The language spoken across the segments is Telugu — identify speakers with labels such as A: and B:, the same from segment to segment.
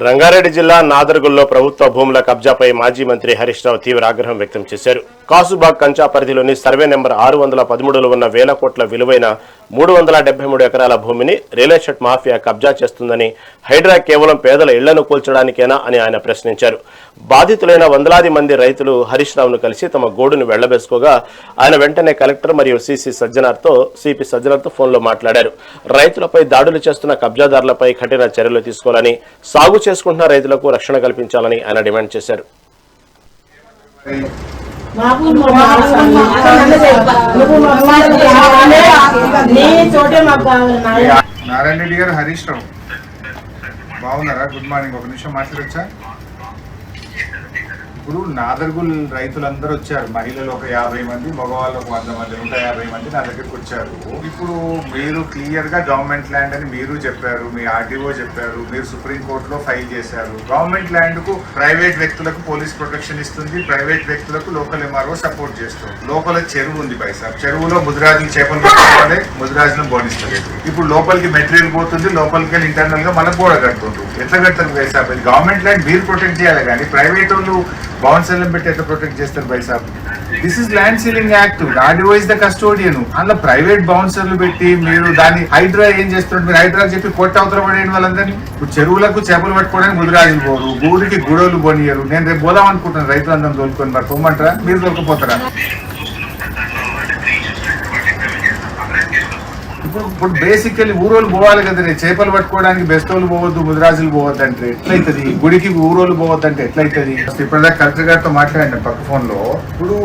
A: రంగారెడ్డి జిల్లా నాదర్గుల్లో ప్రభుత్వ భూముల కబ్జాపై మాజీ మంత్రి హరీష్ రావు తీవ్ర ఆగ్రహం వ్యక్తం చేశారు. కాసుబాగ్ కంచా పరిధిలోని సర్వే నెంబర్ 613లో ఉన్న వేల కోట్ల విలువైన 373 ఎకరాల భూమిని రియల్ ఎస్టేట్ మాఫియా కబ్జా చేస్తుందని, హైడ్రా కేవలం పేదల ఇళ్లను కూల్చడానికేనా అని ఆయన ప్రశ్నించారు. బాధితులైన వందలాది మంది రైతులు హరీష్ రావును కలిసి తమ గోడును వెళ్లబేసుకోగా ఆయన వెంటనే కలెక్టర్ మరియు సిపి సజ్జనార్తో ఫోన్లో మాట్లాడారు. రైతులపై దాడులు చేస్తున్న కబ్జాదారులపై కఠిన చర్యలు తీసుకోవాలని, సాగు చేసుకుంటున్న రైతులకు రక్షణ కల్పించాలని ఆయన డిమాండ్ చేశారు.
B: నారాయణ రెడ్డి గారు, హరీష్ రావు బాగున్నారా? Good morning. ఒక నిమిషం మాట్లాడొచ్చా? ఇప్పుడు నాదర్గుల్ రైతులందరూ వచ్చారు. మహిళలు ఒక 50 మంది, మగవాళ్ళు ఒక 100 మంది, 150 మంది నా దగ్గరికి వచ్చారు. ఇప్పుడు మీరు క్లియర్ గా గవర్నమెంట్ ల్యాండ్ అని మీరు చెప్పారు, మీ ఆర్డీఓ చెప్పారు, మీరు సుప్రీం కోర్టులో ఫైల్ చేశారు. గవర్నమెంట్ ల్యాండ్ కు ప్రైవేట్ వ్యక్తులకు పోలీస్ ప్రొటెక్షన్ ఇస్తుంది, ప్రైవేట్ వ్యక్తులకు లోకల్ ఎంఆర్ఓ సపోర్ట్ చేస్తుంది. లోపల చెరువు ఉంది పైసా, చెరువులో ముదిరాజులు చేపలు పెట్టుకోవాలి, ముదిరాజులను బోనిస్తలేదు. ఇప్పుడు లోపలికి మెటీరియల్ పోతుంది, లోపలికి వెళ్ళి ఇంటర్నల్ గా మనకు కూడా కడుతుండ్రు. ఎట్లా కడతారు పైసా? గవర్నమెంట్ ల్యాండ్ మీరు ప్రొటెక్ట్ చేయాలి, కానీ ప్రైవేట్ వాళ్ళు బౌన్సర్లను పెట్టి ఎట్లా ప్రొటెక్ట్ చేస్తారు పైసా? This is land ceiling act. RDO is the custodian. అందులో ప్రైవేట్ బౌన్సర్లు పెట్టి మీరు దాన్ని హైడ్రా ఏం చేస్తున్నారు? మీరు హైడ్రా చెప్పి కొట్టి అవతల పడేయండి వాళ్ళందరినీ. ఇప్పుడు చెరువులకు చేపలు పట్టుకోవడానికి ముదిరాజులు పోరు, ఊరికి గూడోలు పోనీయరు. నేను రేపు పోదాం అనుకుంటున్నాను రైతులందరం తోలుకొని. మరి పోమంటారా? మీరు దొరికిపోతారా? ఇప్పుడు బేసికల్లీ ఊరోళ్ళు పోవాలి కదా. చేపలు పట్టుకోవడానికి బెస్తోళ్ళు పోవద్దు, ముదిరాజులు పోవద్దు అంటే ఎట్లయితుంది? గుడికి ఊరోళ్ళు పోవద్దు అంటే ఎట్లయితుంది? ఇప్పటిదాకా కలెక్టర్ గారితో మాట్లాడండి పక్క ఫోన్ లో. ఇప్పుడు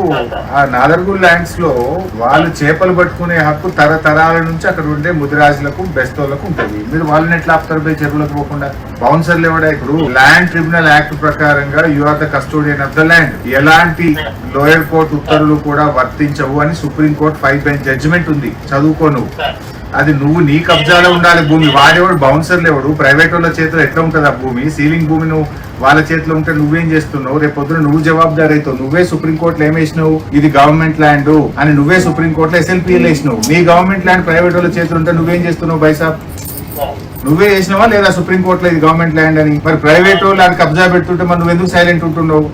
B: ఆ నాదర్గుల్ ల్యాండ్స్ లో వాళ్ళు చేపలు పట్టుకునే హక్కు తరతరాల నుంచి అక్కడ ఉండే ముదిరాజులకు, బెస్తోళ్లకు ఉంటుంది. మీరు వాళ్ళని ఎట్లా ఆపుతారు పోయి చెరువులకు పోకుండా? బౌన్సర్లు ఎవడా? ఇప్పుడు ల్యాండ్ ట్రిబ్యునల్ యాక్ట్ ప్రకారంగా you are the custodian of the land. ఎలాంటి లోయర్ కోర్టు ఉత్తర్వులు కూడా వర్తించవు అని సుప్రీం కోర్టు 5 బెంచ్ జడ్జిమెంట్ ఉంది. చదువుకోను. అది నువ్వు నీ కబ్జాలో ఉండాలి భూమి. వాడేవాడు బౌన్సర్లు ఎవడు? ప్రైవేట్ వాళ్ళ చేతిలో ఎట్లా ఉంటుంది ఆ భూమి? సీలింగ్ భూమి నువ్వు వాళ్ళ చేతిలో ఉంటే నువ్వేం చేస్తున్నావు? రేపు పొద్దున నువ్వు జవాబుదారి అవుతావు. నువ్వే సుప్రీంకోర్టులో ఏమేసినావు? ఇది గవర్నమెంట్ ల్యాండ్ అని నువ్వే సుప్రీంకోర్టులో SLPL వేసినావు. నీ గవర్నమెంట్ ల్యాండ్ ప్రైవేట్ వాళ్ళ చేతిలో ఉంటే నువ్వేం చేస్తున్నావు బైసాబ్? నువ్వే చేసినావా లేదా సుప్రీంకోర్టులో ఇది గవర్నమెంట్ ల్యాండ్ అని? మరి ప్రైవేట్ వాళ్ళు అది కబ్జా పెడుతుంటే మరి నువ్వు ఎందుకు సైలెంట్ ఉంటున్నావు?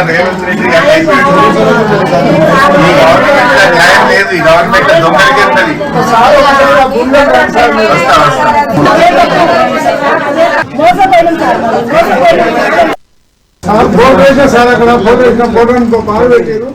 B: రేవంత్ రెడ్డి లేదు, ఈ గవర్నమెంట్ దొంగలకి వెళ్తుంది.
C: ఫోటో వేసిన సార్, అక్కడ ఫోటో వేసిన ఫోటో బాగా పెట్టారు.